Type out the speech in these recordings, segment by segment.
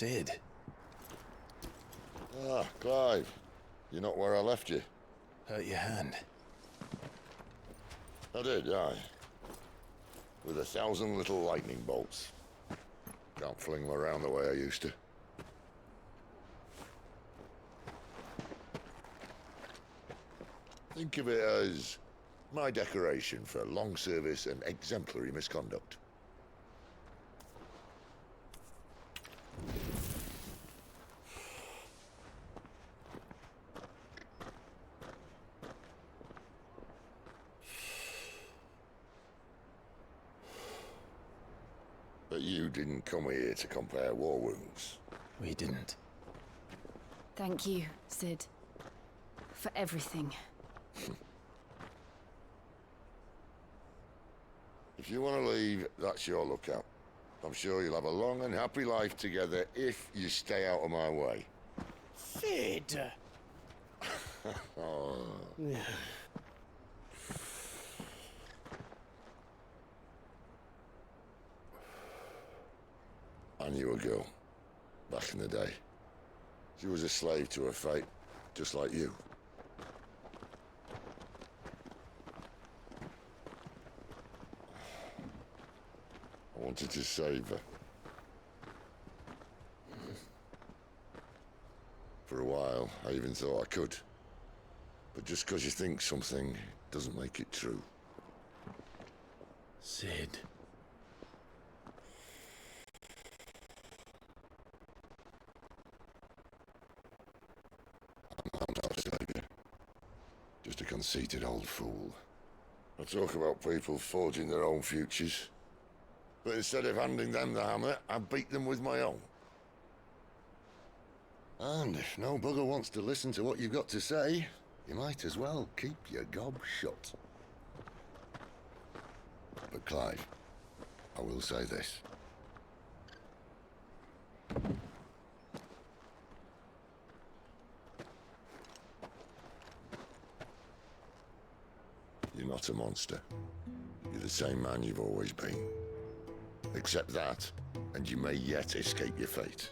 Sid. Ah, Clive. You're not where I left you. Hurt your hand. I did, aye. With 1,000 little lightning bolts. Can't fling them around the way I used to. Think of it as my decoration for long service and exemplary misconduct. But you didn't come here to compare war wounds. We didn't. Thank you, Sid. For everything. If you want to leave, that's your lookout. I'm sure you'll have a long and happy life together if you stay out of my way. Sid! Oh. I knew a girl, back in the day. She was a slave to her fate, just like you. I wanted to save her. For a while, I even thought I could. But just because you think something doesn't make it true. Sid. I'm not a savior. Just a conceited old fool. I talk about people forging their own futures. But instead of handing them the hammer, I beat them with my own. And if no bugger wants to listen to what you've got to say, you might as well keep your gob shut. But Clive, I will say this. You're not a monster. You're the same man you've always been. Accept that, and you may yet escape your fate.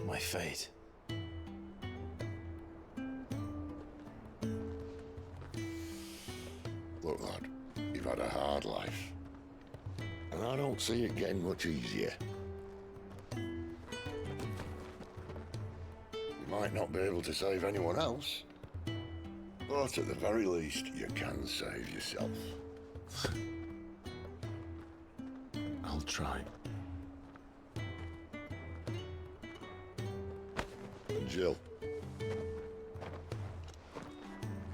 My fate. Look, lad, you've had a hard life. And I don't see it getting much easier. You might not be able to save anyone else, but at the very least, you can save yourself. I'll try. And Jill,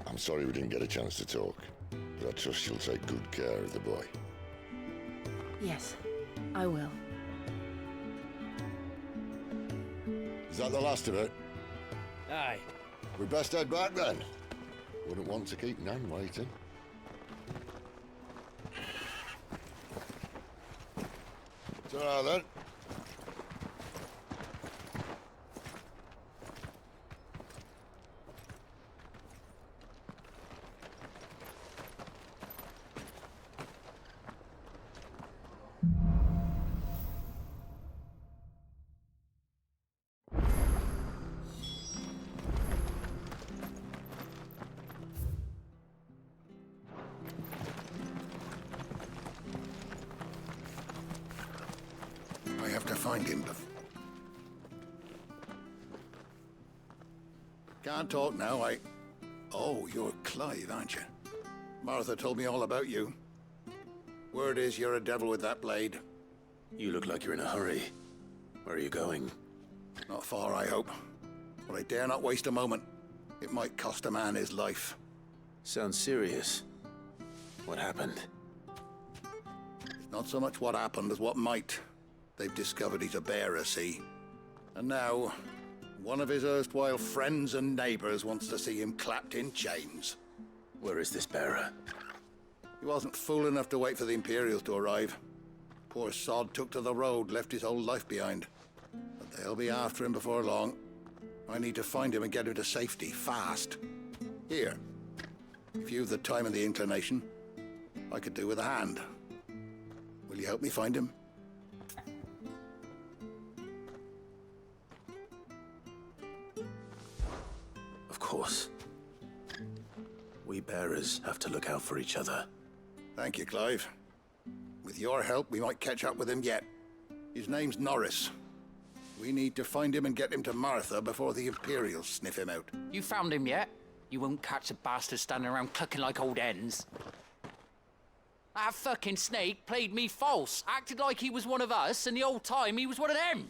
I'm sorry we didn't get a chance to talk, but I trust you'll take good care of the boy. Yes, I will. Is that the last of it? Aye. We best head back then. Wouldn't want to keep Nan waiting. Ta-ra then. I have to find him. Can't talk now, Oh, you're Clive, aren't you? Martha told me all about you. Word is you're a devil with that blade. You look like you're in a hurry. Where are you going? Not far, I hope. But I dare not waste a moment. It might cost a man his life. Sounds serious. What happened? It's not so much what happened as what might. They've discovered he's a bearer, see? And now, one of his erstwhile friends and neighbors wants to see him clapped in chains. Where is this bearer? He wasn't fool enough to wait for the Imperials to arrive. Poor sod took to the road, left his whole life behind. But they'll be after him before long. I need to find him and get him to safety, fast. Here, if you've the time and the inclination, I could do with a hand. Will you help me find him? We bearers have to look out for each other. Thank you, Clive. With your help, we might catch up with him yet. His name's Norris. We need to find him and get him to Martha before the Imperials sniff him out. You found him yet? You won't catch a bastard standing around clucking like old hens. That fucking snake played me false, acted like he was one of us, and the whole time he was one of them.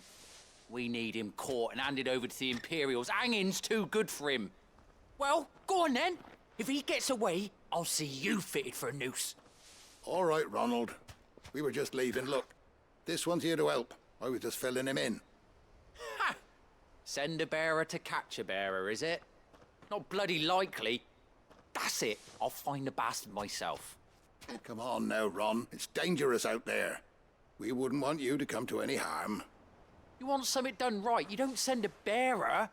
We need him caught and handed over to the Imperials. Hanging's too good for him. Well, go on then. If he gets away, I'll see you fitted for a noose. All right, Ronald. We were just leaving. Look, this one's here to help. I was just filling him in. Ha! Send a bearer to catch a bearer, is it? Not bloody likely. That's it. I'll find the bastard myself. Come on now, Ron. It's dangerous out there. We wouldn't want you to come to any harm. You want something done right, you don't send a bearer.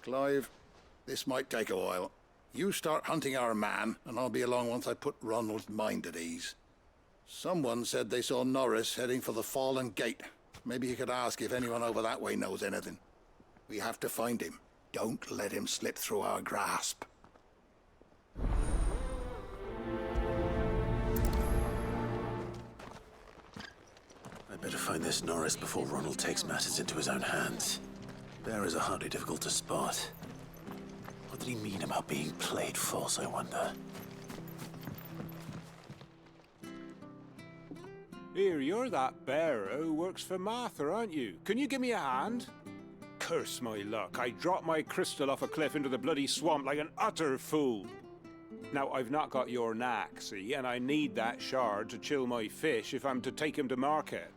Clive, this might take a while. You start hunting our man, and I'll be along once I put Ronald's mind at ease. Someone said they saw Norris heading for the Fallen Gate. Maybe you could ask if anyone over that way knows anything. We have to find him. Don't let him slip through our grasp. I'd better find this Norris before Ronald takes matters into his own hands. Bearers are hardly difficult to spot. What did he mean about being played false, I wonder? Here, you're that bearer who works for Martha, aren't you? Can you give me a hand? Curse my luck, I dropped my crystal off a cliff into the bloody swamp like an utter fool. Now, I've not got your knack, see, and I need that shard to chill my fish if I'm to take him to market.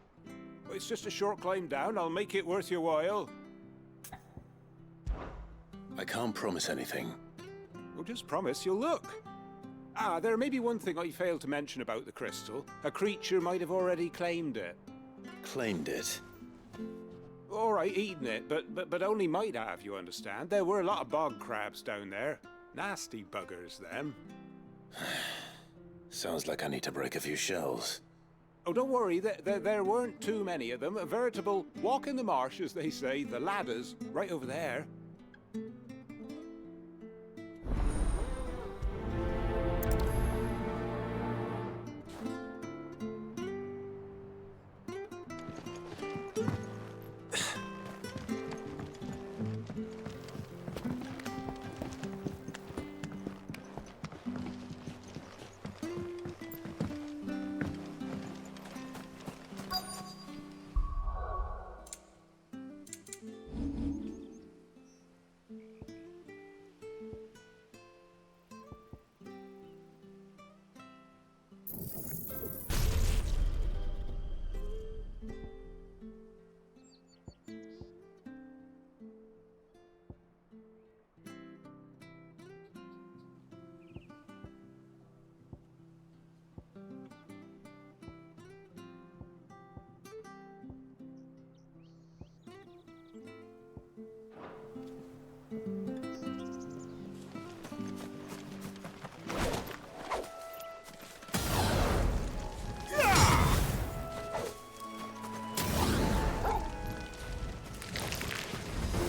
It's just a short climb down, I'll make it worth your while. I can't promise anything. Well, just promise you'll look. Ah, there may be one thing I failed to mention about the crystal. A creature might have already claimed it. Claimed it? All right, eaten it, but only might have, you understand. There were a lot of bog crabs down there. Nasty buggers, them. Sounds like I need to break a few shells. Oh, don't worry, there weren't too many of them. A veritable walk in the marsh, as they say, the ladders, right over there.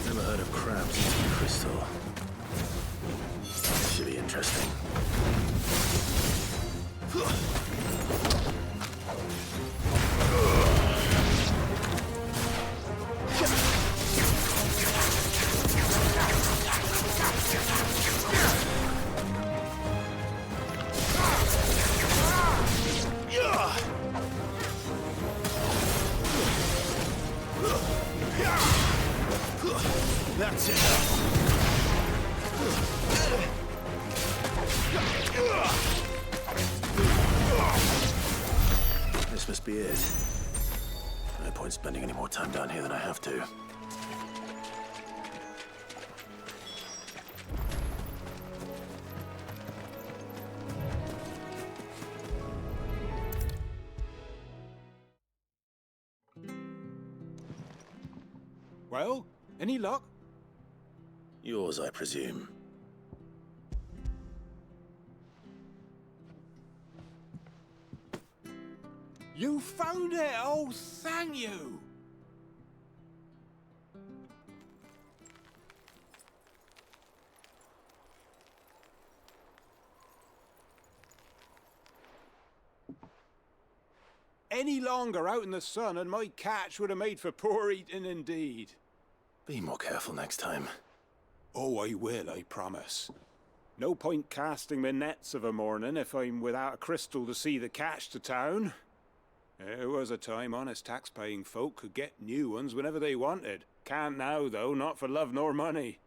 Never heard of crabs eating crystal. Should be interesting. That's enough. This must be it. No point spending any more time down here than I have to. Well, any luck? Yours, I presume. You found it! Oh, thank you! any longer out in the sun, and my catch would have made for poor eating indeed. Be more careful next time. Oh, I will, I promise. No point casting my nets of a morning if I'm without a crystal to see the catch to town. There was a time honest tax-paying folk could get new ones whenever they wanted. Can't now, though, not for love nor money.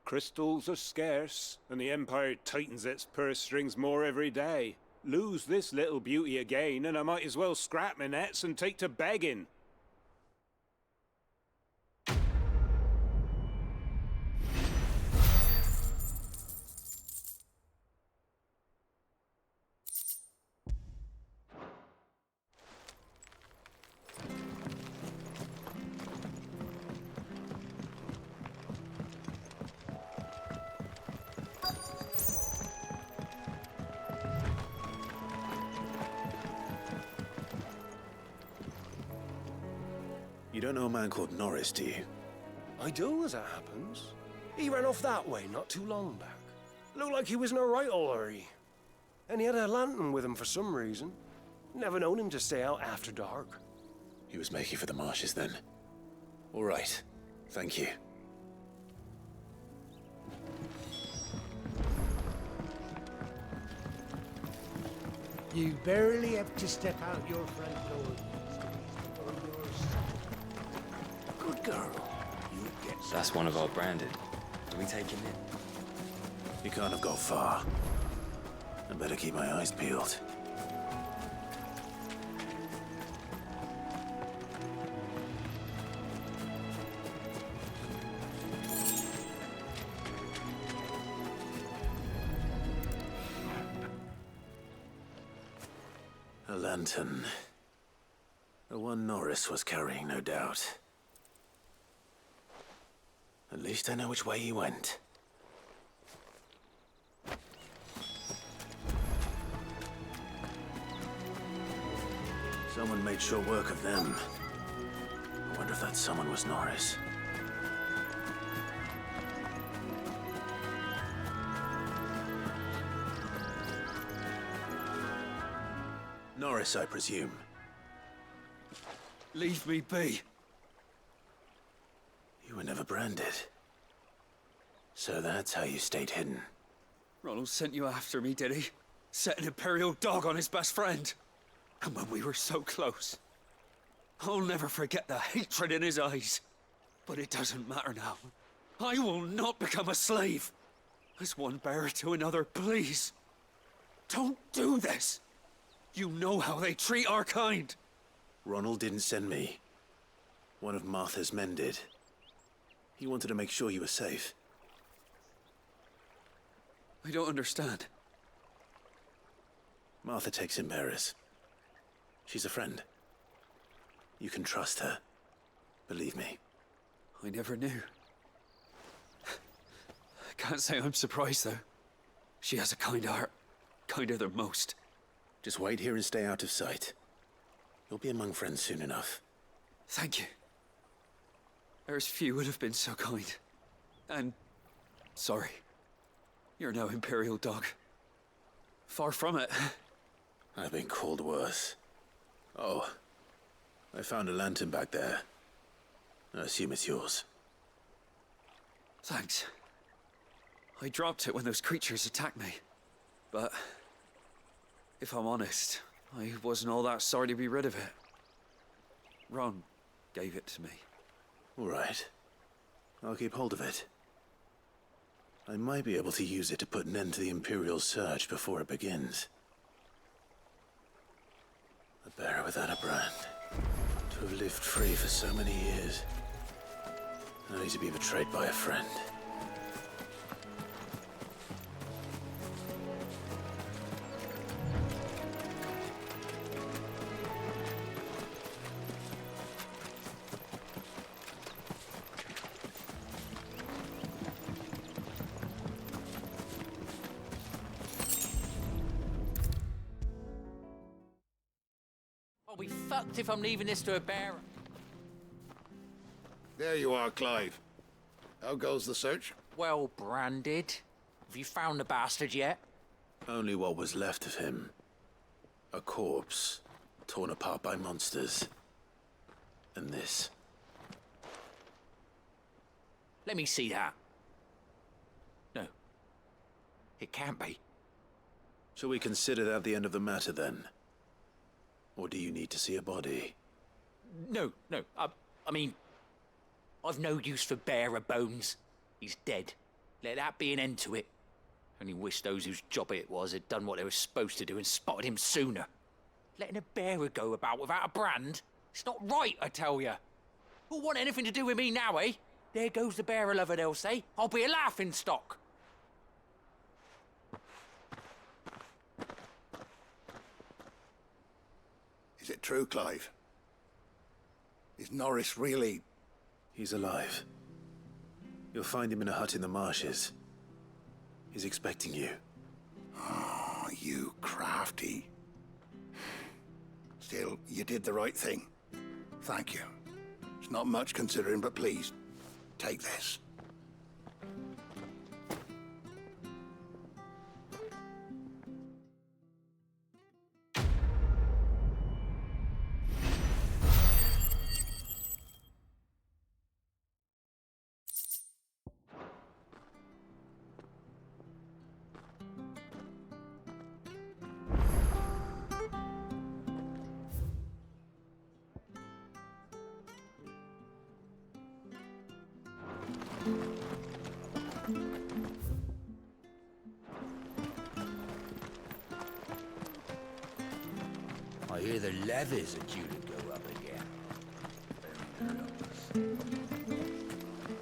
Crystals are scarce, and the Empire tightens its purse strings more every day. Lose this little beauty again, and I might as well scrap my nets and take to begging. You don't know a man called Norris, do you? I do, as it happens. He ran off that way not too long back. Looked like he was in a right old hurry. And he had a lantern with him for some reason. Never known him to stay out after dark. He was making for the marshes then. All right. Thank you. You barely have to step out your front door or you're safe. Good girl. You get some. That's one of our branded. Do we take him in? He can't have got far. I better keep my eyes peeled. A lantern. The one Norris was carrying, no doubt. At least I know which way he went. Someone made sure work of them. I wonder if that someone was Norris. Norris, I presume. Leave me be. You were never branded. So that's how you stayed hidden. Ronald sent you after me, did he? Set an Imperial dog on his best friend. And when we were so close. I'll never forget the hatred in his eyes. But it doesn't matter now. I will not become a slave. As one bearer to another, please. Don't do this. You know how they treat our kind. Ronald didn't send me. One of Martha's men did. He wanted to make sure you were safe. I don't understand. Martha takes in bearers. She's a friend. You can trust her. Believe me. I never knew. I can't say I'm surprised, though. She has a kind heart. Kinder than most. Just wait here and stay out of sight. You'll be among friends soon enough. Thank you. There's few would have been so kind. And sorry. You're no Imperial dog. Far from it. I've been called worse. Oh, I found a lantern back there. I assume it's yours. Thanks. I dropped it when those creatures attacked me. But if I'm honest, I wasn't all that sorry to be rid of it. Ron gave it to me. All right. I'll keep hold of it. I might be able to use it to put an end to the Imperial Surge before it begins. A bearer without a brand. To have lived free for so many years. Only to be betrayed by a friend. I'll be fucked if I'm leaving this to a bearer. There you are, Clive. How goes the search? Well branded. Have you found the bastard yet? Only what was left of him. A corpse. torn apart by monsters. And this. Let me see that. No. It can't be. Shall we consider that the end of the matter, then? Or do you need to see a body? No. I mean, I've no use for bearer bones. He's dead. Let that be an end to it. Only wish those whose job it was had done what they were supposed to do and spotted him sooner. Letting a bearer go about without a brand? It's not right, I tell you. Who'll want anything to do with me now, eh? There goes the bearer lover, they'll say. I'll be a laughing stock. Is it true, Clive? Is Norris really... He's alive. You'll find him in a hut in the marshes. He's expecting you. Oh, you crafty. Still, you did the right thing. Thank you. It's not much considering, but please, take this. I hear the levies are due to go up again.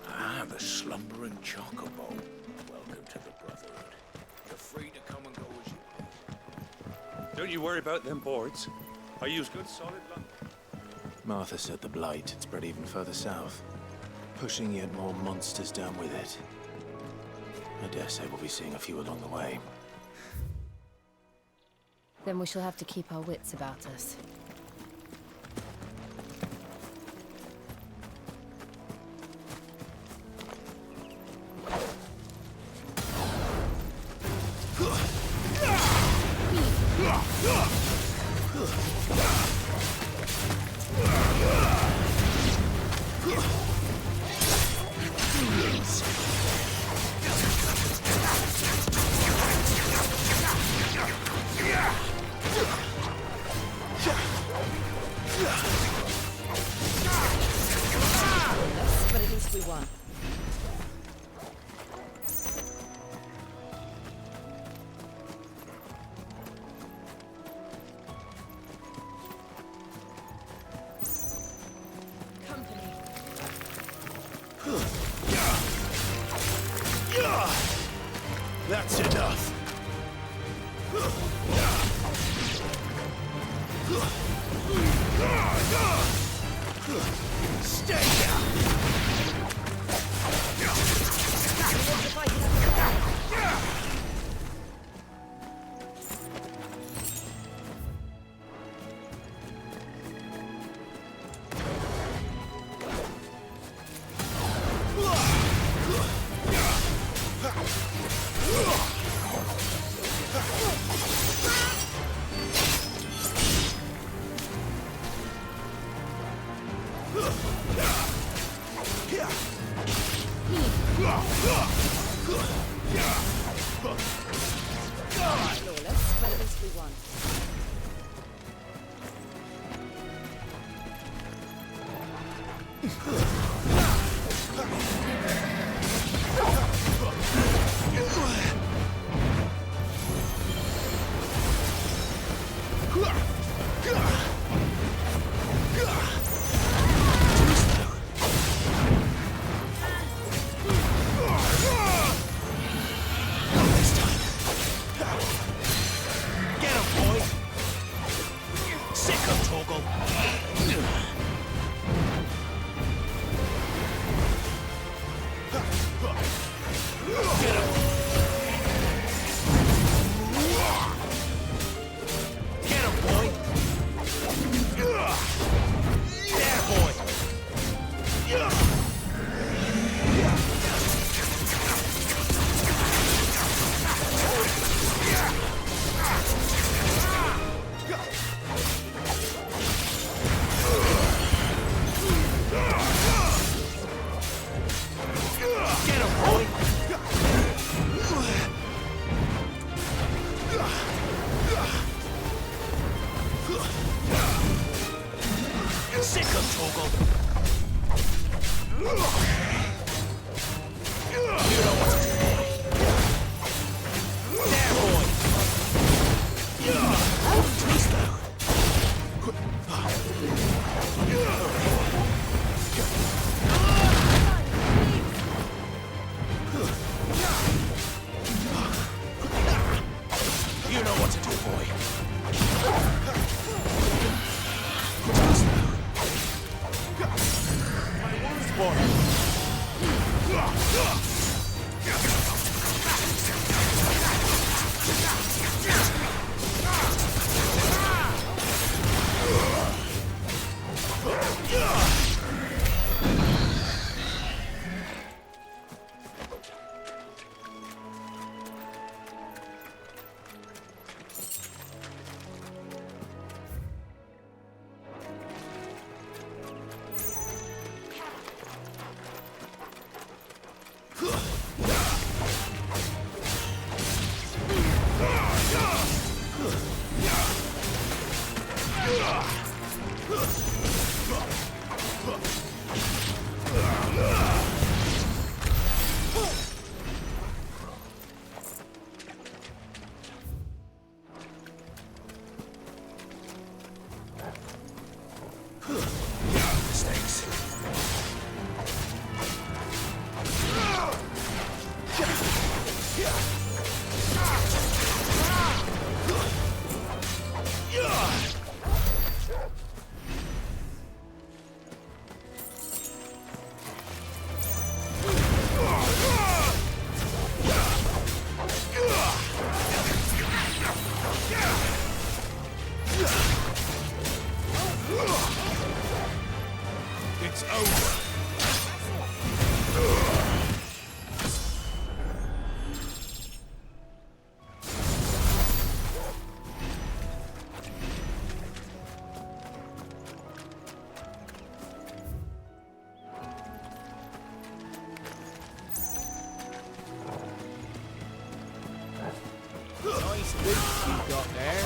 Ah, the slumbering chocobo. Welcome to the Brotherhood. You're free to come and go as you please. Don't you worry about them boards. I use good solid lumber. Martha said the blight had spread even further south, pushing yet more monsters down with it. I dare say we'll be seeing a few along the way. Then we shall have to keep our wits about us. But at least we won. Company. That's enough. Stay down. It's over. Nice boots you got there.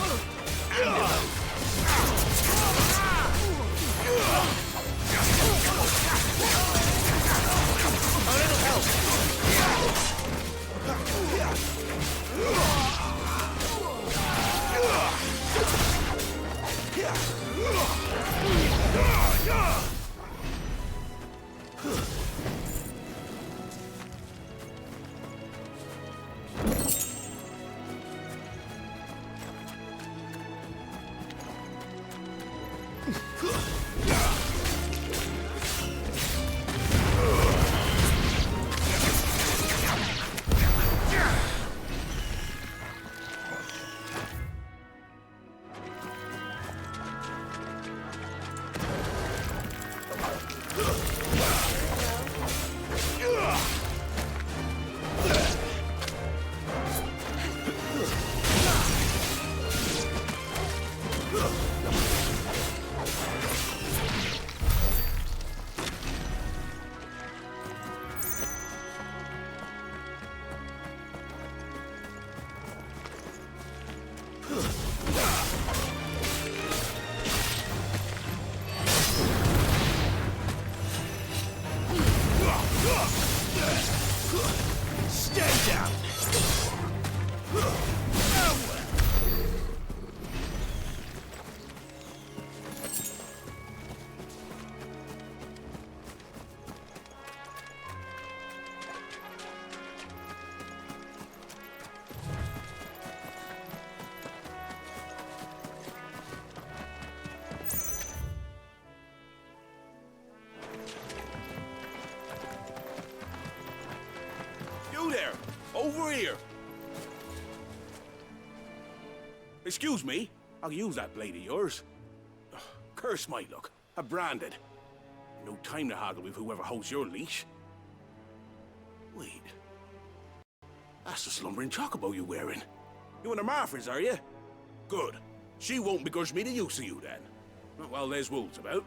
Stay down. You there! Over here! Excuse me, I'll use that blade of yours. Ugh, curse my luck. I'm branded. No time to haggle with whoever holds your leash. Wait. That's the slumbering chocobo you're wearing. You and the Marfors, are you? Good. She won't begrudge me the use of you then. Not while there's wolves about.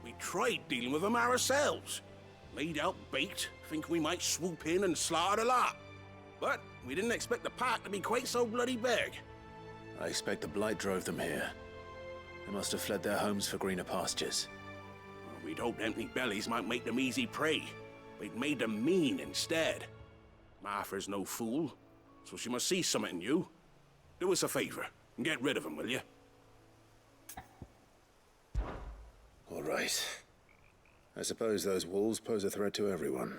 We tried dealing with them ourselves. Laid out bait, think we might swoop in and slaughter the lot. But we didn't expect the pack to be quite so bloody big. I expect the blight drove them here. They must have fled their homes for greener pastures. Well, we'd hoped empty bellies might make them easy prey. We'd made them mean instead. Martha's no fool, so she must see something in you. Do us a favor and get rid of them, will you? All right. I suppose those wolves pose a threat to everyone.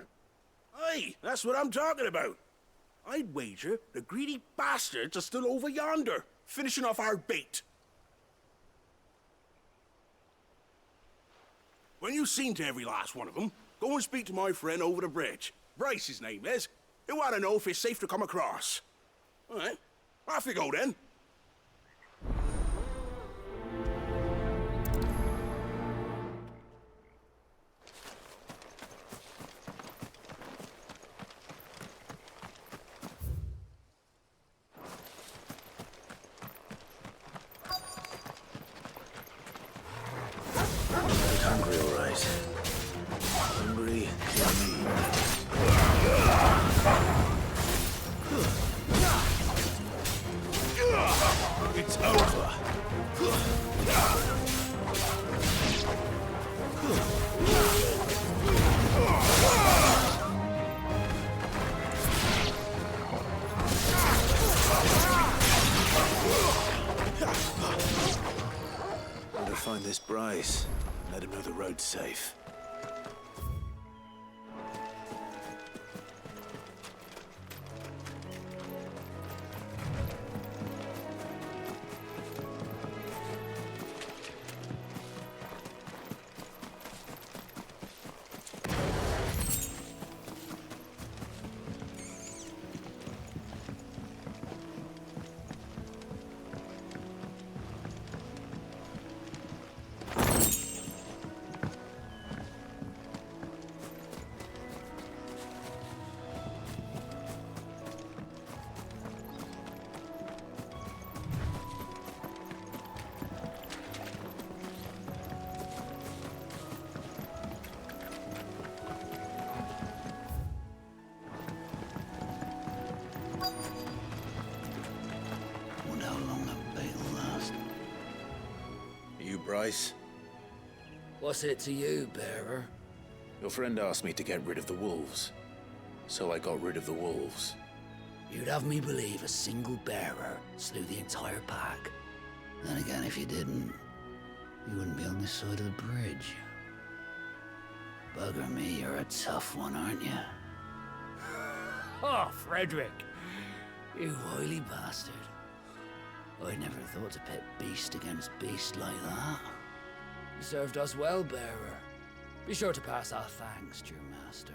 Aye, that's what I'm talking about. I'd wager the greedy bastards are still over yonder, finishing off our bait. When you've seen to every last one of them, go and speak to my friend over the bridge. Bryce, his name is. He want to know if it's safe to come across. All right, off you go then. Hungry, all right. Hungry, kill me. It's over. Better find this Bryce. Let him know the road's safe. Bryce. What's it to you, bearer? Your friend asked me to get rid of the wolves. So I got rid of the wolves. You'd have me believe a single bearer slew the entire pack. Then again, if you didn't, you wouldn't be on this side of the bridge. Bugger me, you're a tough one, aren't you? Oh, Frederick! You wily bastard. I never thought to pit beast against beast like that. You served us well, bearer. Be sure to pass our thanks to your master.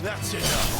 That's enough.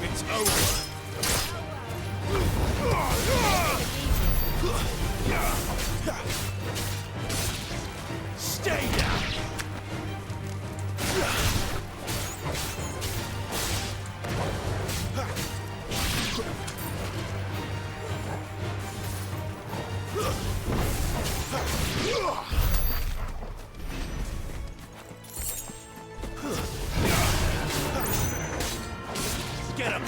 It's over. Stay down. Get him!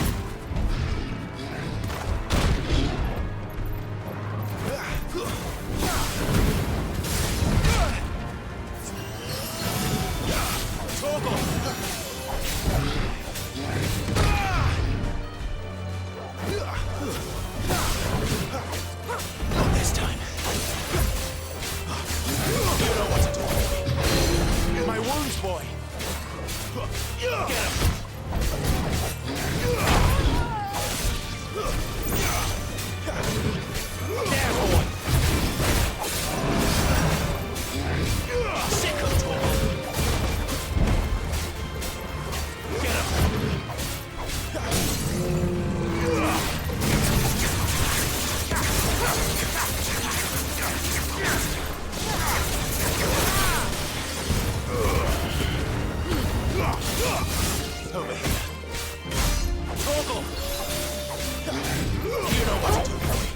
Not this time. You know what to do. My wounds, boy. Get him! There, boy! Sick of trouble! Get him! Over here. Torgal! You know what to do, boy.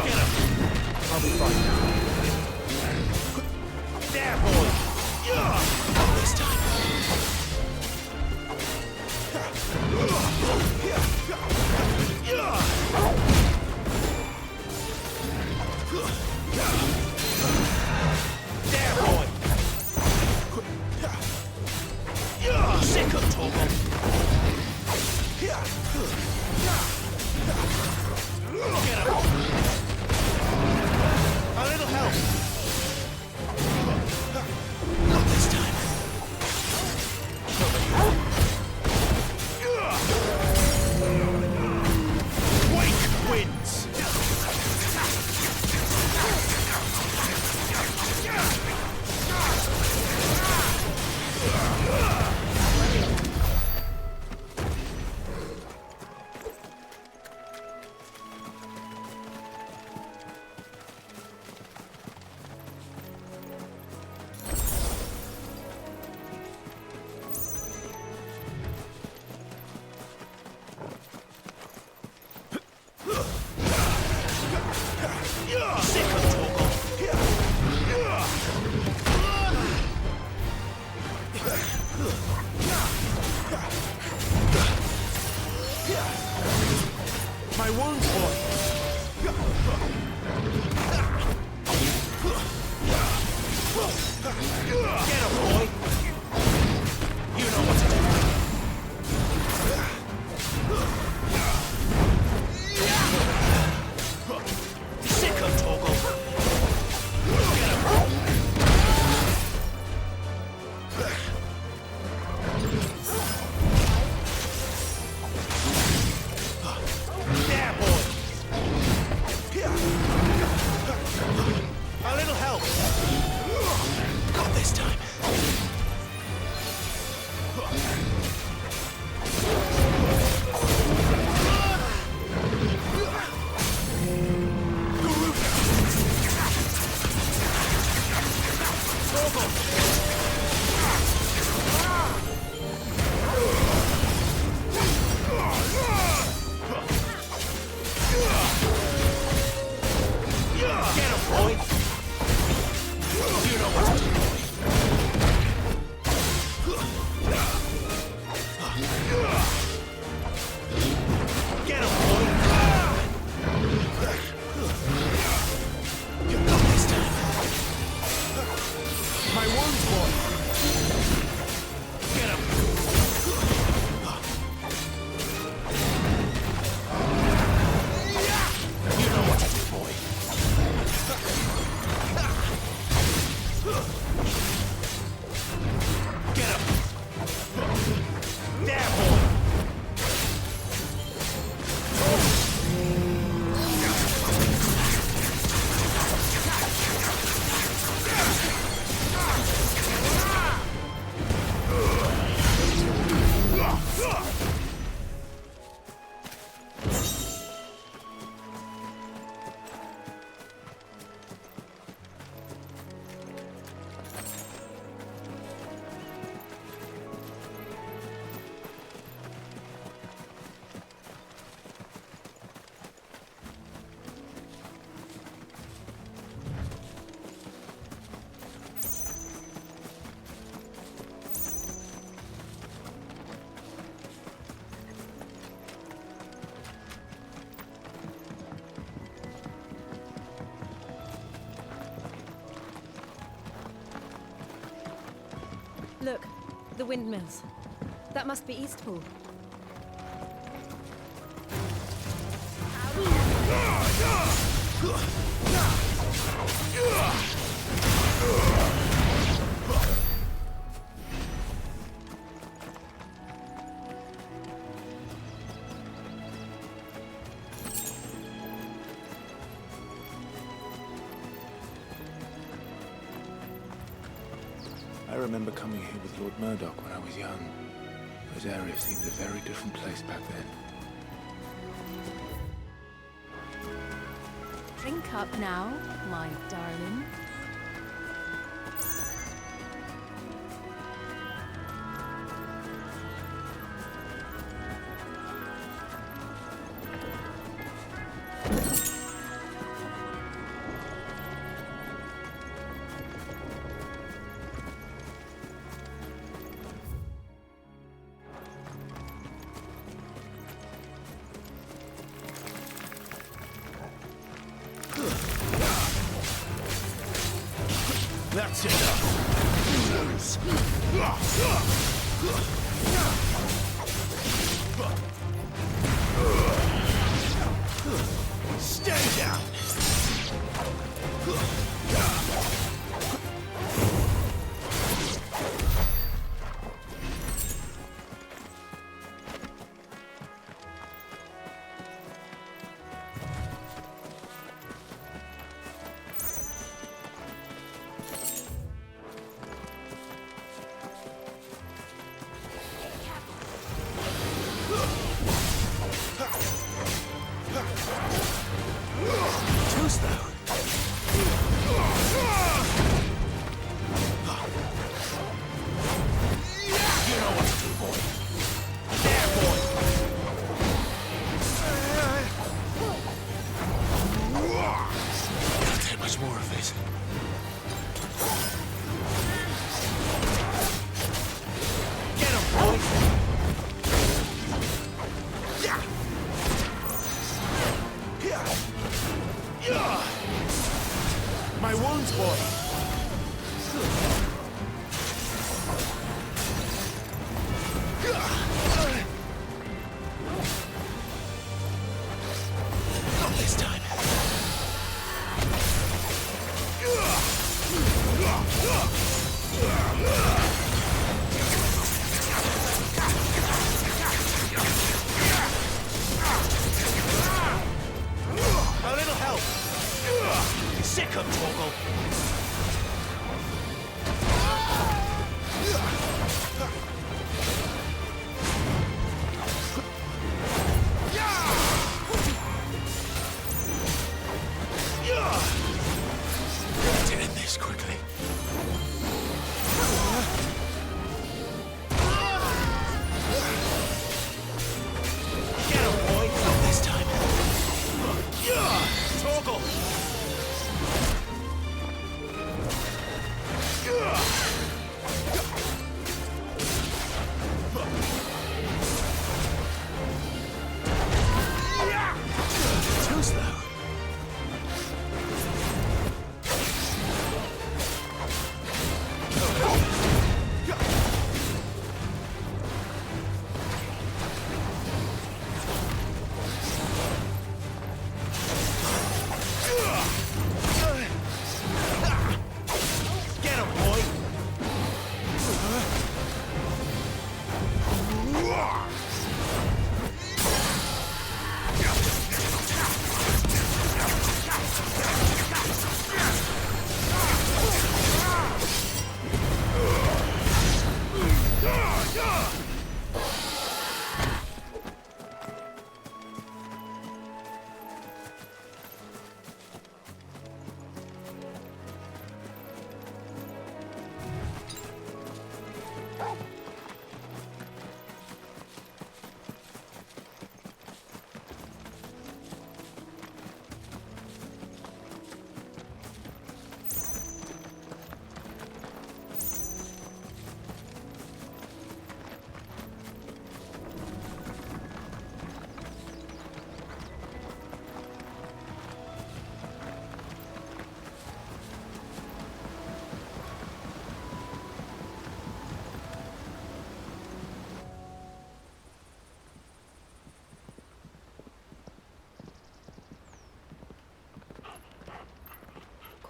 Get him! I'll be fine now. There, boy! Not this time. There, boy! Sick of Torgal! Get him! A little help! Not this time. Wake wins! Look, the windmills. That must be Eastpool. I remember coming here with Lord Murdoch when I was young. This area seemed a very different place back then. Drink up now, my darling. That's enough. Stay down.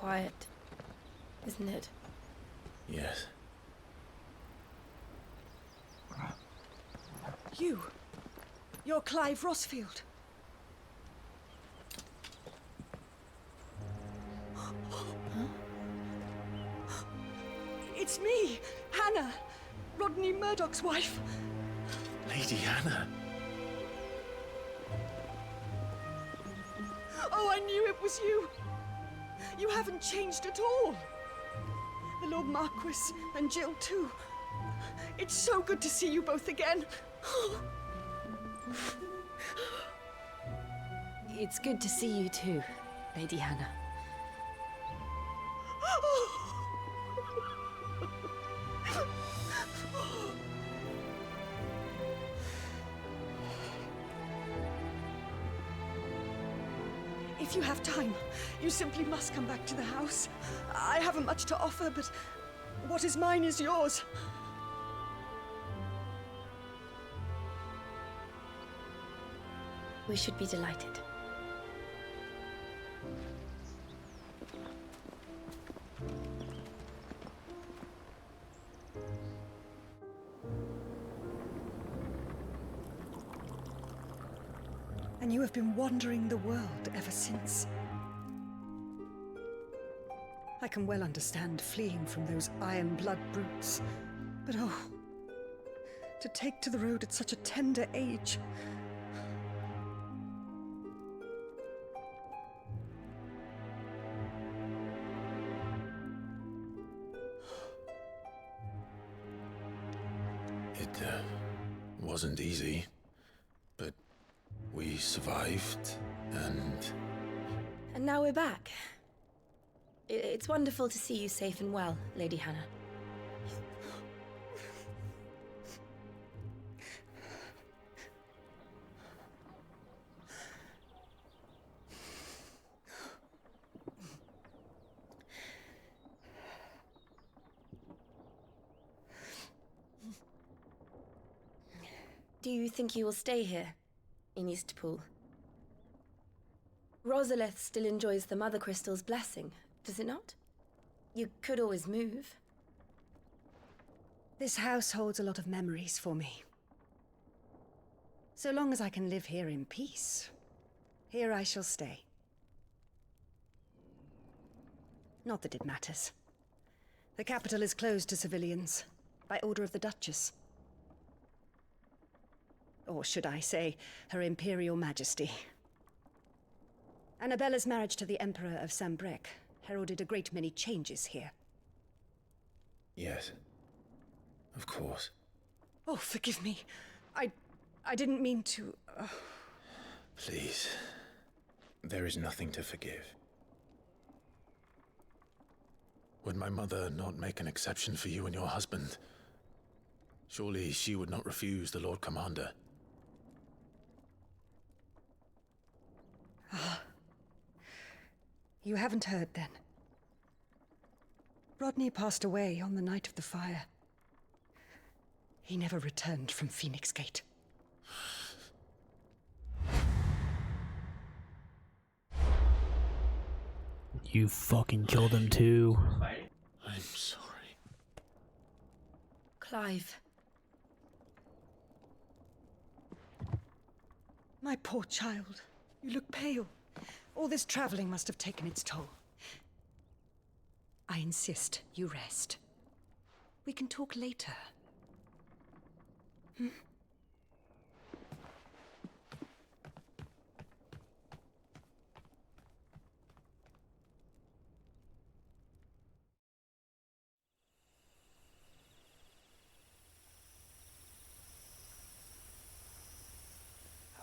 quiet, isn't it? Yes. You're Clive Rossfield. It's me, Hannah, Rodney Murdoch's wife. Lady Hannah. Oh, I knew it was you. You haven't changed at all. The Lord Marquis and Jill too. It's so good to see you both again. It's good to see you too, Lady Hannah. If you have time, you simply must come back to the house. I haven't much to offer, but what is mine is yours. We should be delighted. And you have been wandering the world ever since. I can well understand fleeing from those iron blood brutes, but oh, to take to the road at such a tender age. It wasn't easy, but we survived, and... And now we're back. It's wonderful to see you safe and well, Lady Hannah. Do you think you will stay here, in Eastpool? Rosalith still enjoys the Mother Crystal's blessing, does it not? You could always move. This house holds a lot of memories for me. So long as I can live here in peace, here I shall stay. Not that it matters. The capital is closed to civilians, by order of the Duchess. Or should I say, Her Imperial Majesty. Annabella's marriage to the Emperor of Sambrec heralded a great many changes here. Yes. Of course. Oh, forgive me. I didn't mean to... Please. There is nothing to forgive. Would my mother not make an exception for you and your husband? Surely she would not refuse the Lord Commander. You haven't heard, then. Rodney passed away on the night of the fire. He never returned from Phoenix Gate. You fucking killed him too. I'm sorry. Clive. My poor child. You look pale. All this traveling must have taken its toll. I insist you rest. We can talk later. Hmm?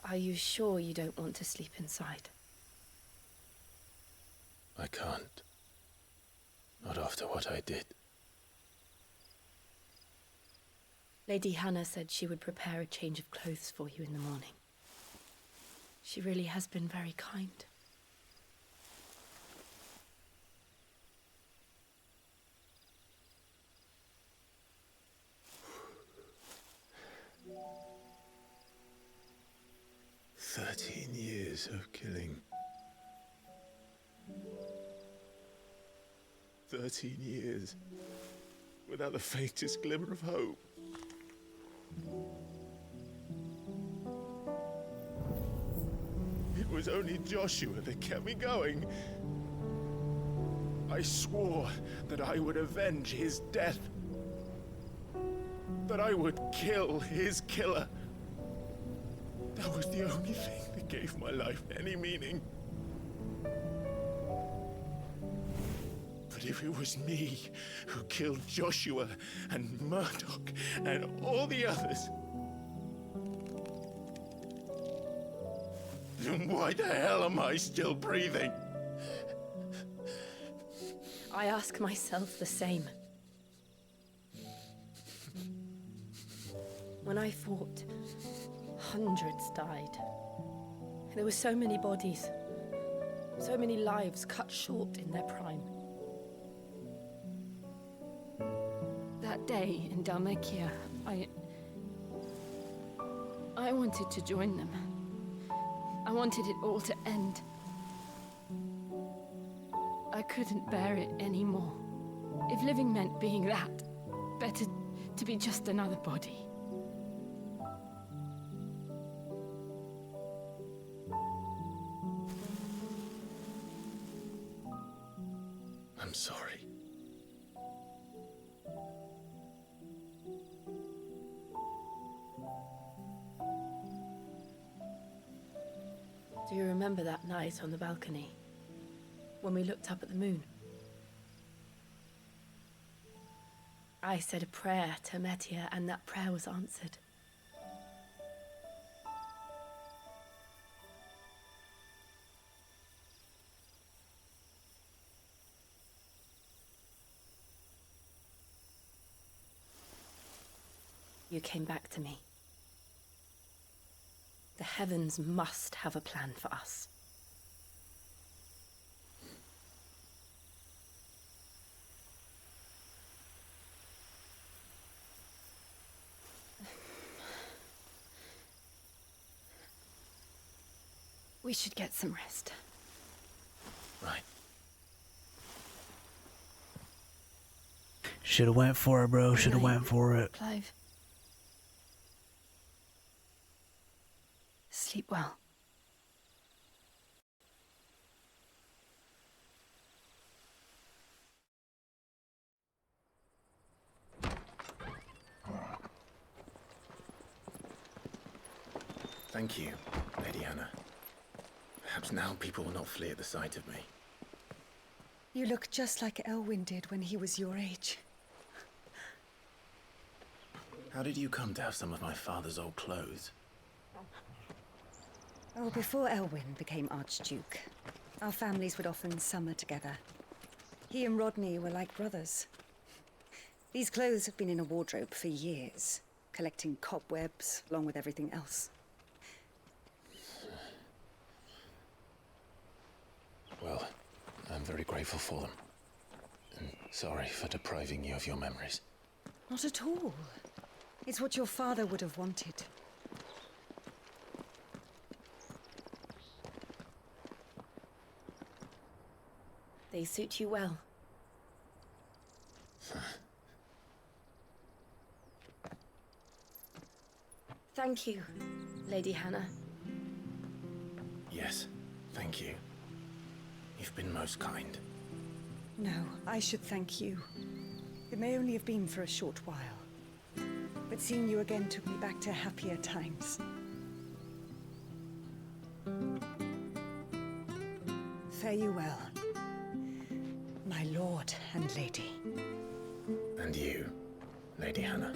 Are you sure you don't want to sleep inside? I can't. Not after what I did. Lady Hannah said she would prepare a change of clothes for you in the morning. She really has been very kind. "13 years of killing. 13 years. Without the faintest glimmer of hope. It was only Joshua that kept me going. I swore that I would avenge his death. That I would kill his killer. That was the only thing that gave my life any meaning. But if it was me who killed Joshua and Murdoch and all the others, then why the hell am I still breathing? I ask myself the same. When I fought, hundreds died. There were so many bodies, so many lives cut short in their prime. That day in Dalmacia, I wanted to join them. I wanted it all to end. I couldn't bear it anymore. If living meant being that, better to be just another body. I'm sorry. Do you remember that night on the balcony? When we looked up at the moon? I said a prayer to Metia, and that prayer was answered. You came back to me. The heavens must have a plan for us. We should get some rest. Right. Should have went for it, bro. Should have went for it. Clive. Sleep well. Thank you, Lady Hannah. Perhaps now people will not flee at the sight of me. You look just like Elwyn did when he was your age. How did you come to have some of my father's old clothes? Oh, before Elwyn became Archduke, our families would often summer together. He and Rodney were like brothers. These clothes have been in a wardrobe for years, collecting cobwebs along with everything else. Well, I'm very grateful for them. And sorry for depriving you of your memories. Not at all. It's what your father would have wanted. They suit you well. Thank you, Lady Hannah. Yes, thank you. You've been most kind. No, I should thank you. It may only have been for a short while, but seeing you again took me back to happier times. Fare you well, my lord and lady. And you, Lady Hannah.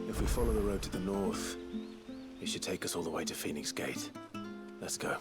If we follow the road to the north, it should take us all the way to Phoenix Gate. Let's go.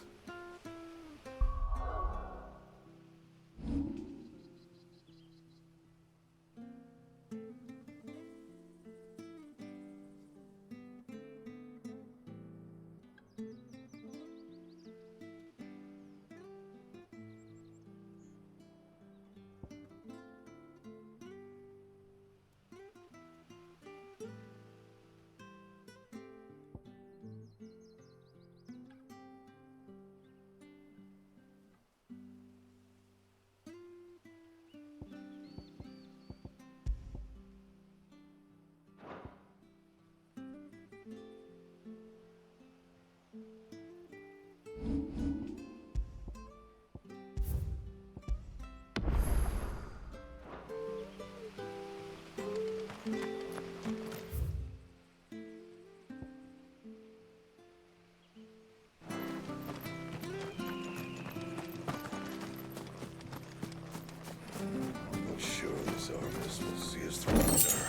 us through, sir.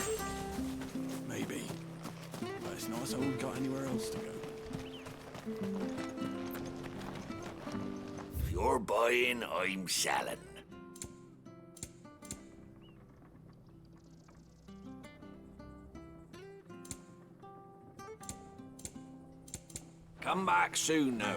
Maybe. But it's not as though we've got anywhere else to go. If you're buying, I'm selling. Come back soon now.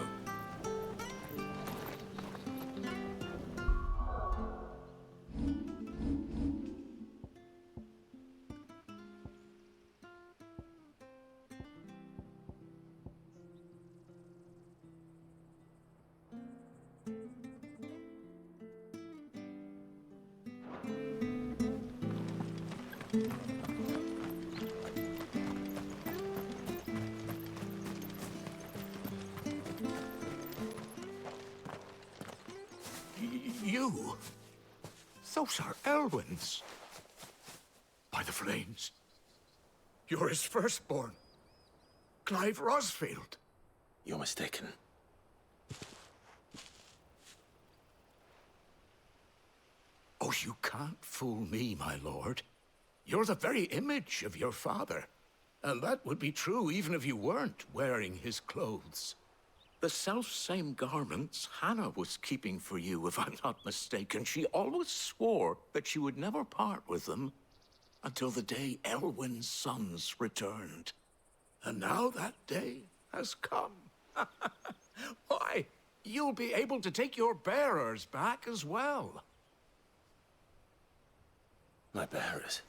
You? Those are Elwyn's. By the flames. You're his firstborn. Clive Rosfield. You're mistaken. Oh, you can't fool me, my lord. You're the very image of your father. And that would be true even if you weren't wearing his clothes. The self-same garments Hannah was keeping for you, if I'm not mistaken. She always swore that she would never part with them until the day Elwyn's sons returned. And now that day has come. Why, you'll be able to take your bearers back as well. My bearers?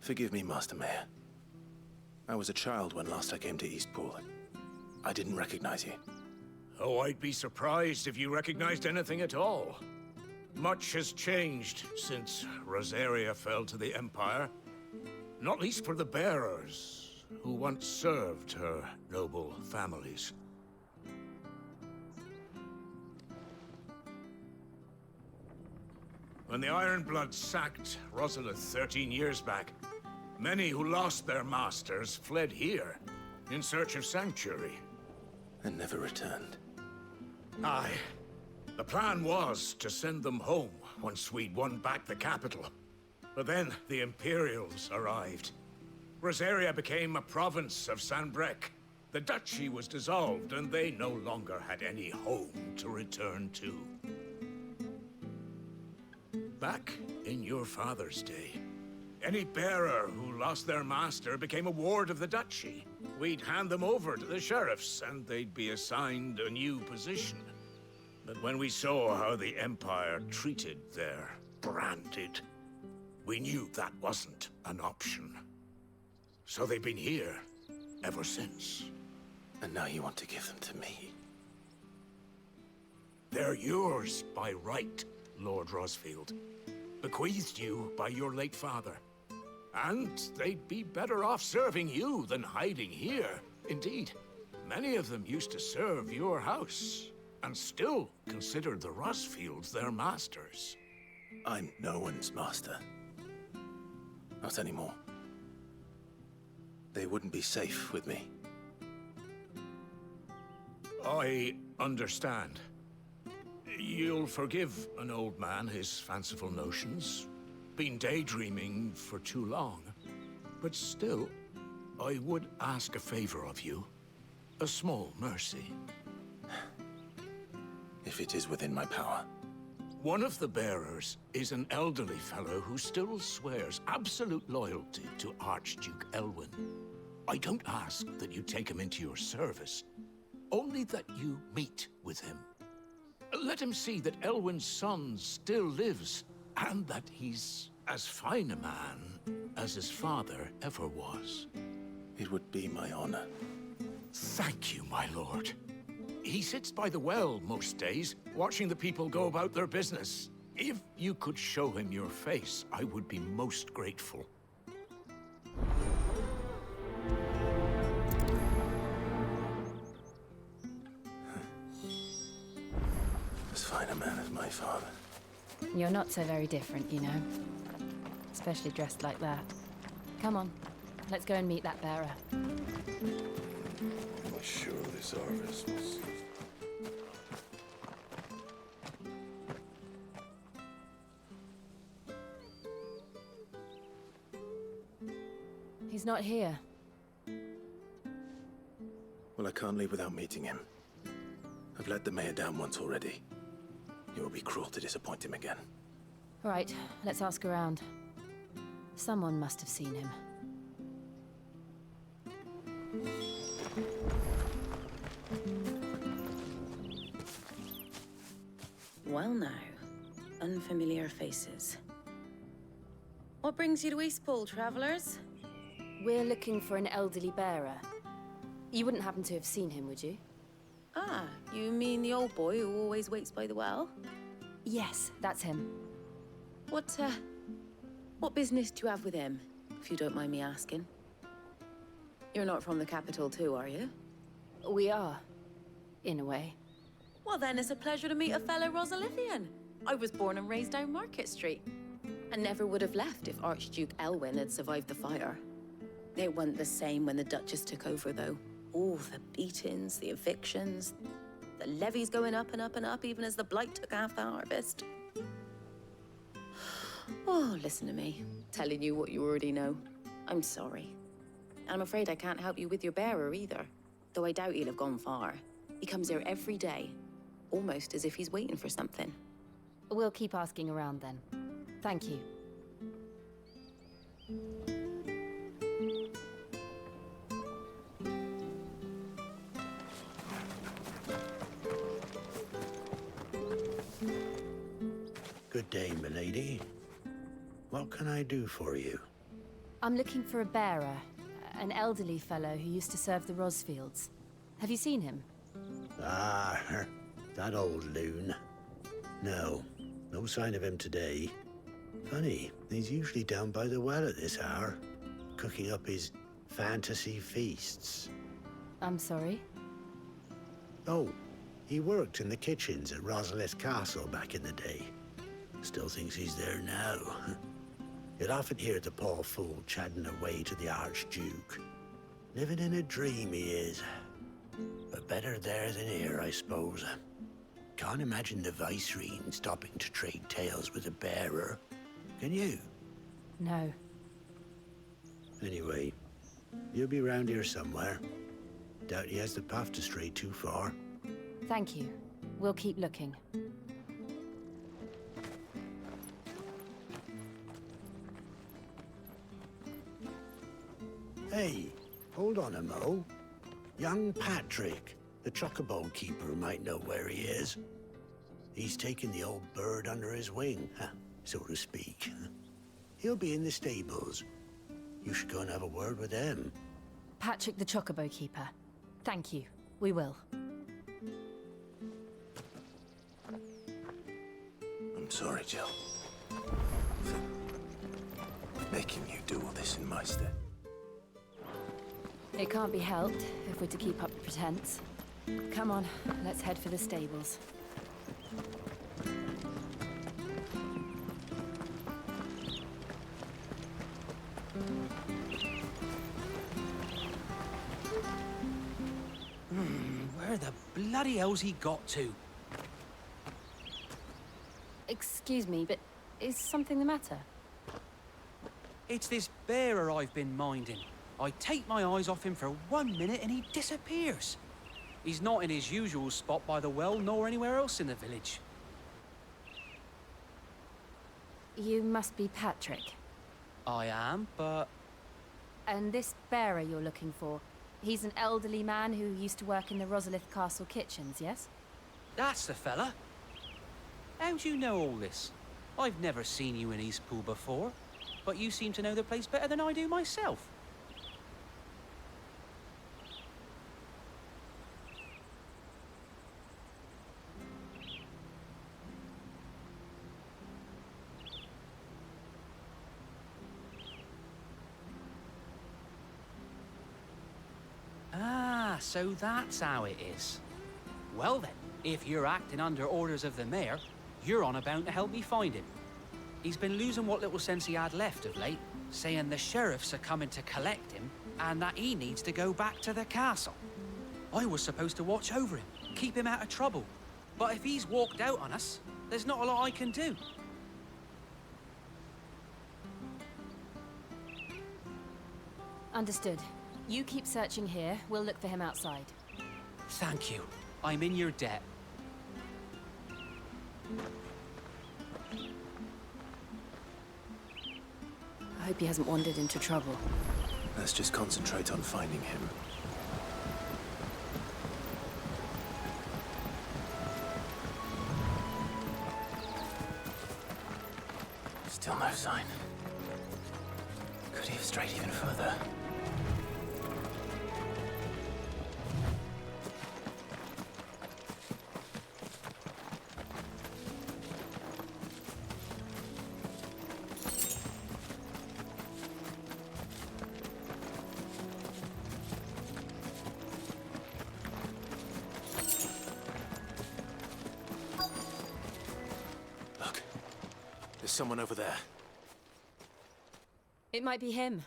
Forgive me, Master Mayor. I was a child when last I came to Eastpool. I didn't recognize you. Oh, I'd be surprised if you recognized anything at all. Much has changed since Rosaria fell to the Empire. Not least for the bearers, who once served her noble families. When the Ironbloods sacked Rosalith 13 years back, many who lost their masters fled here in search of sanctuary. And never returned. Aye. The plan was to send them home once we'd won back the capital. But then the Imperials arrived. Rosaria became a province of Sanbreque. The duchy was dissolved, and they no longer had any home to return to. Back in your father's day, any bearer who lost their master became a ward of the duchy. We'd hand them over to the sheriffs, and they'd be assigned a new position. But when we saw how the Empire treated their branded, we knew that wasn't an option. So they've been here ever since. And now you want to give them to me? They're yours by right, Lord Rosfield. Bequeathed you by your late father. And they'd be better off serving you than hiding here. Indeed, many of them used to serve your house, and still considered the Rosfields their masters. I'm no one's master. Not anymore. They wouldn't be safe with me. I understand. You'll forgive an old man his fanciful notions. Been daydreaming for too long. But still, I would ask a favor of you. A small mercy. If it is within my power. One of the bearers is an elderly fellow who still swears absolute loyalty to Archduke Elwyn. I don't ask that you take him into your service, only that you meet with him. Let him see that Elwyn's son still lives, and that he's as fine a man as his father ever was. It would be my honor. Thank you, my lord. He sits by the well most days, watching the people go about their business. If you could show him your face, I would be most grateful. As fine a man as my father. You're not so very different, you know. Especially dressed like that. Come on. Let's go and meet that bearer. But sure this harvest was... He's not here. Well, I can't leave without meeting him. I've let the mayor down once already. It would be cruel to disappoint him again. Right, let's ask around. Someone must have seen him. Well now, unfamiliar faces. What brings you to Eastpool, travellers? We're looking for an elderly bearer. You wouldn't happen to have seen him, would you? Ah, you mean the old boy who always waits by the well? Yes, that's him. What business do you have with him, if you don't mind me asking? You're not from the capital too, are you? We are, in a way. Well then, it's a pleasure to meet a fellow Rosalithian. I was born and raised down Market Street. And never would have left if Archduke Elwyn had survived the fire. It wasn't the same when the Duchess took over, though. All the beatings, the evictions, the levies going up and up and up, even as the blight took half the harvest. Oh, listen to me, telling you what you already know. I'm sorry. I'm afraid I can't help you with your bearer either, though I doubt he'll have gone far. He comes here every day, almost as if he's waiting for something. We'll keep asking around then. Thank you. Good day, milady. What can I do for you? I'm looking for a bearer, an elderly fellow who used to serve the Rosfields. Have you seen him? Ah, that old loon. No sign of him today. Funny, he's usually down by the well at this hour, cooking up his fantasy feasts. I'm sorry? Oh, he worked in the kitchens at Rosalith Castle back in the day. Still thinks he's there now. You'd often hear the poor fool chatting away to the Archduke. Living in a dream he is. But better there than here, I suppose. Can't imagine the Vicereine stopping to trade tales with a bearer. Can you? No. Anyway, you'll be round here somewhere. Doubt he has the path to stray too far. Thank you. We'll keep looking. Hey, hold on a mo. Young Patrick, the chocobo keeper, might know where he is. He's taken the old bird under his wing, so to speak. He'll be in the stables. You should go and have a word with him. Patrick the chocobo keeper. Thank you. We will. I'm sorry, Jill. For making you do all this in my stead. It can't be helped if we're to keep up the pretense. Come on, let's head for the stables. Where the bloody hell's he got to? Excuse me, but is something the matter? It's this bearer I've been minding. I take my eyes off him for 1 minute and he disappears. He's not in his usual spot by the well nor anywhere else in the village. You must be Patrick. I am, but... And this bearer you're looking for, he's an elderly man who used to work in the Rosalith Castle kitchens, yes? That's the fella. How do you know all this? I've never seen you in Eastpool before, but you seem to know the place better than I do myself. Ah, so that's how it is. Well then, if you're acting under orders of the mayor, you're on about to help me find him. He's been losing what little sense he had left of late, saying the sheriffs are coming to collect him and that he needs to go back to the castle. I was supposed to watch over him, keep him out of trouble. But if he's walked out on us, there's not a lot I can do. Understood. You keep searching here. We'll look for him outside. Thank you. I'm in your debt. I hope he hasn't wandered into trouble. Let's just concentrate on finding him. Still no sign. Could he have strayed even further? Look, there's someone over there. It might be him.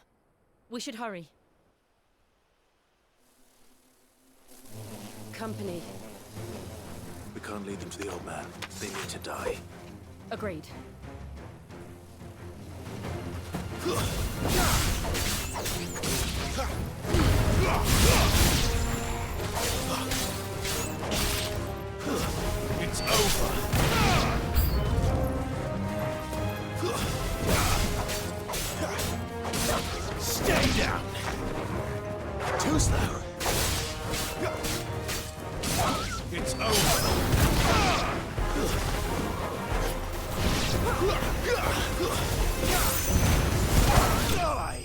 We should hurry. Company. We can't lead them to the old man. They need to die. Agreed. It's over. Stay down. Too slow. It's over. Die!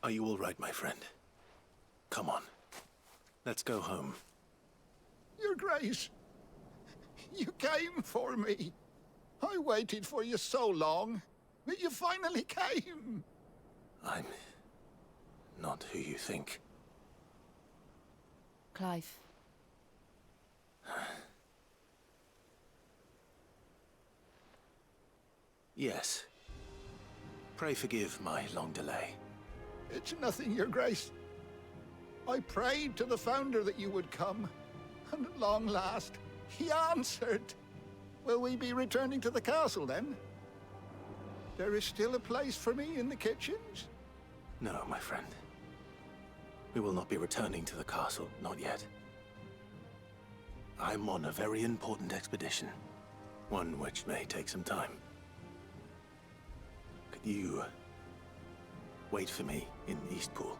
Are you all right, my friend? Come on. Let's go home. Your Grace, you came for me. I waited for you so long, but you finally came. I'm not who you think. Clive. Yes. Pray forgive my long delay. It's nothing, Your Grace. I prayed to the Founder that you would come, and at long last, he answered. Will we be returning to the castle, then? There is still a place for me in the kitchens? No, my friend. We will not be returning to the castle, not yet. I'm on a very important expedition. One which may take some time. Could you wait for me in Eastpool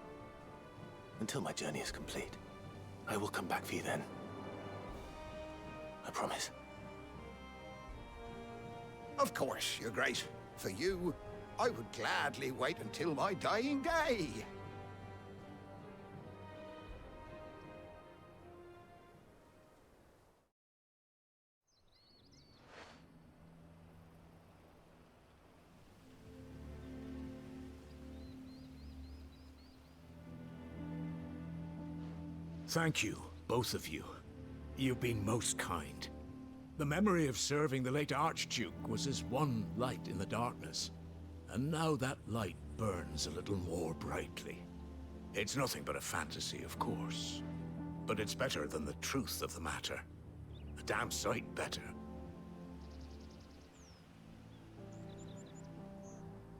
until my journey is complete? I will come back for you then. I promise. Of course, Your Grace. For you, I would gladly wait until my dying day. Thank you, both of you. You've been most kind. The memory of serving the late Archduke was as one light in the darkness, and now that light burns a little more brightly. It's nothing but a fantasy, of course, but it's better than the truth of the matter. A damn sight better.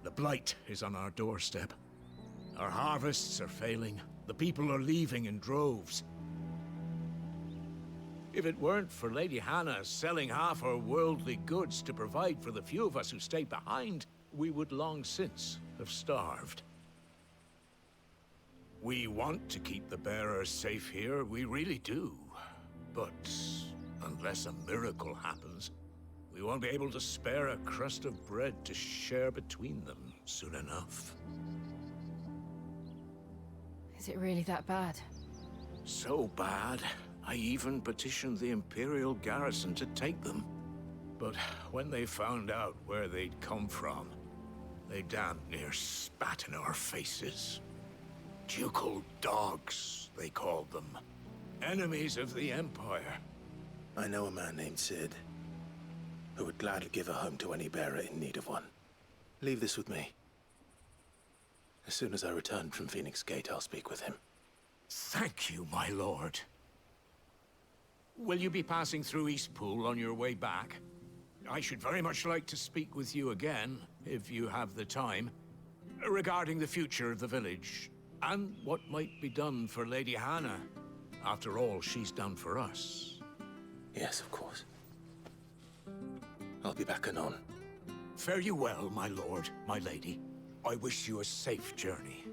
The blight is on our doorstep. Our harvests are failing. The people are leaving in droves. If it weren't for Lady Hannah selling half her worldly goods to provide for the few of us who stayed behind, we would long since have starved. We want to keep the bearers safe here, we really do. But unless a miracle happens, we won't be able to spare a crust of bread to share between them soon enough. Is it really that bad? So bad, I even petitioned the Imperial garrison to take them. But when they found out where they'd come from, they damn near spat in our faces. Ducal dogs, they called them. Enemies of the Empire. I know a man named Sid, who would gladly give a home to any bearer in need of one. Leave this with me. As soon as I return from Phoenix Gate, I'll speak with him. Thank you, my lord. Will you be passing through Eastpool on your way back? I should very much like to speak with you again, if you have the time, regarding the future of the village, and what might be done for Lady Hannah, after all she's done for us. Yes, of course. I'll be back anon. Fare you well, my lord, my lady. I wish you a safe journey.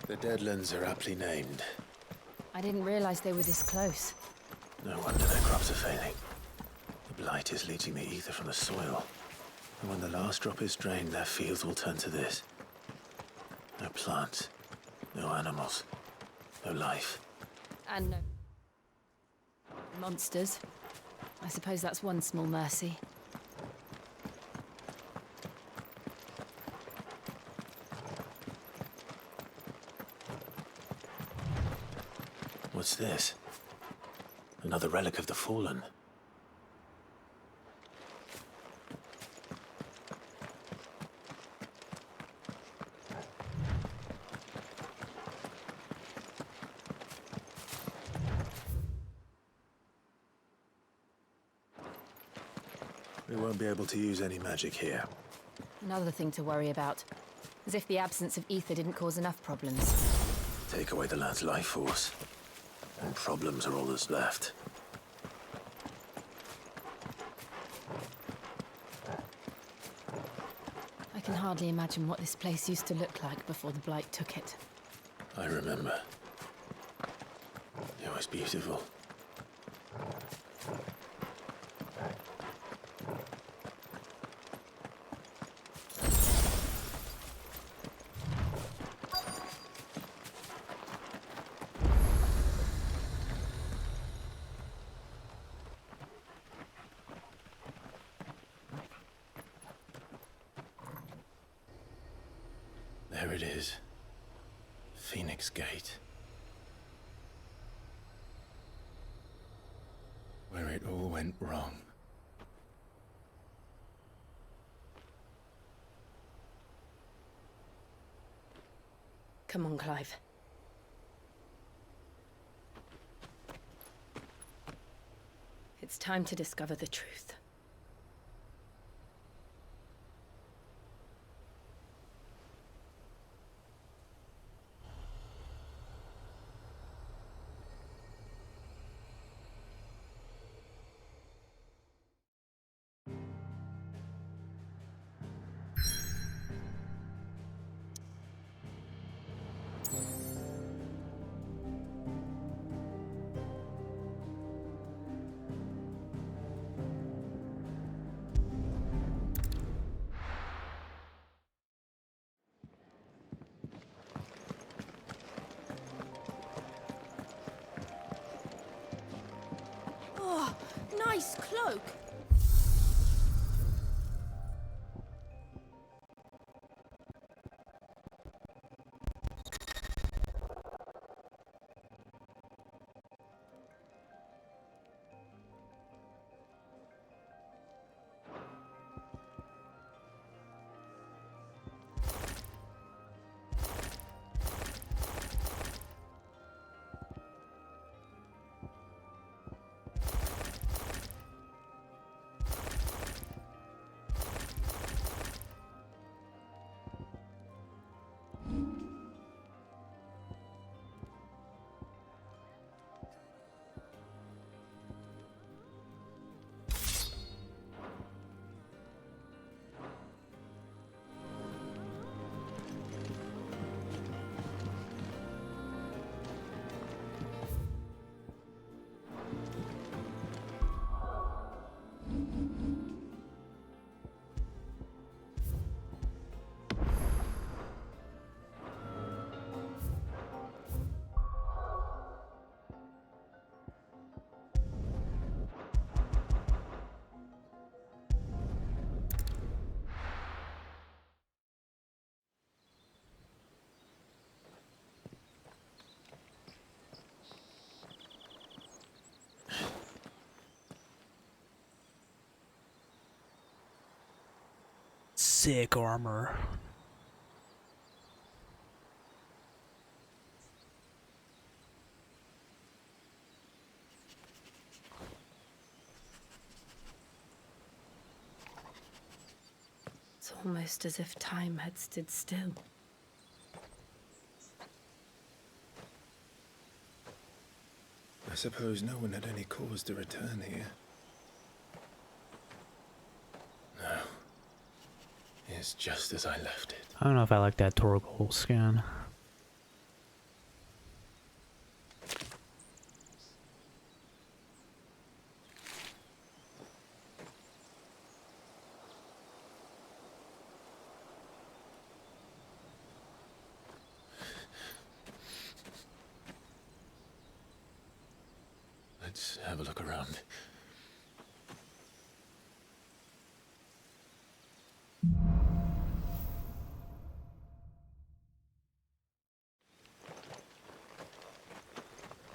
The Deadlands are aptly named. I didn't realize they were this close. No wonder their crops are failing. The blight is leaching the ether from the soil. And when the last drop is drained, their fields will turn to this. No plants, no animals, no life. And no monsters. I suppose that's one small mercy. What's this? Another relic of the Fallen. We won't be able to use any magic here. Another thing to worry about. As if the absence of ether didn't cause enough problems. Take away the lad's life force, and problems are all that's left. I can hardly imagine what this place used to look like before the blight took it. I remember. It was beautiful. There it is. Phoenix Gate. Where it all went wrong. Come on, Clive. It's time to discover the truth. Nice cloak. Sick armor. It's almost as if time had stood still. I suppose no one had any cause to return here. No. It's just as I left it. I don't know if I like that Torgal skin. Let's have a look around.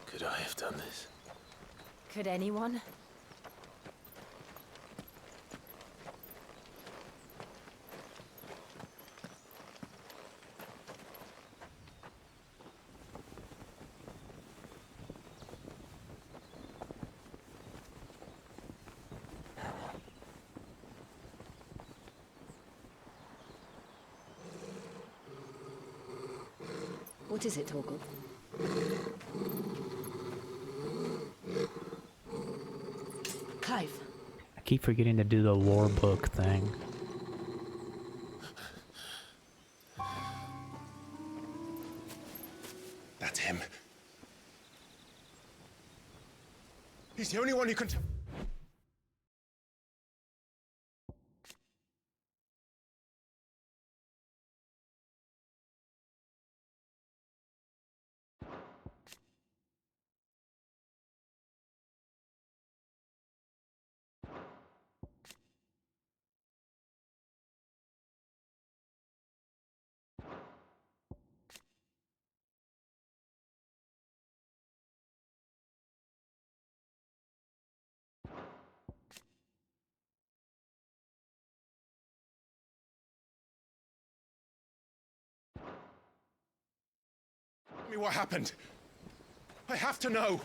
Could I have done this? Could anyone? What is it, Torgal? Clive. I keep forgetting to do the lore book thing. That's him. He's the only one who can... Tell me what happened. I have to know.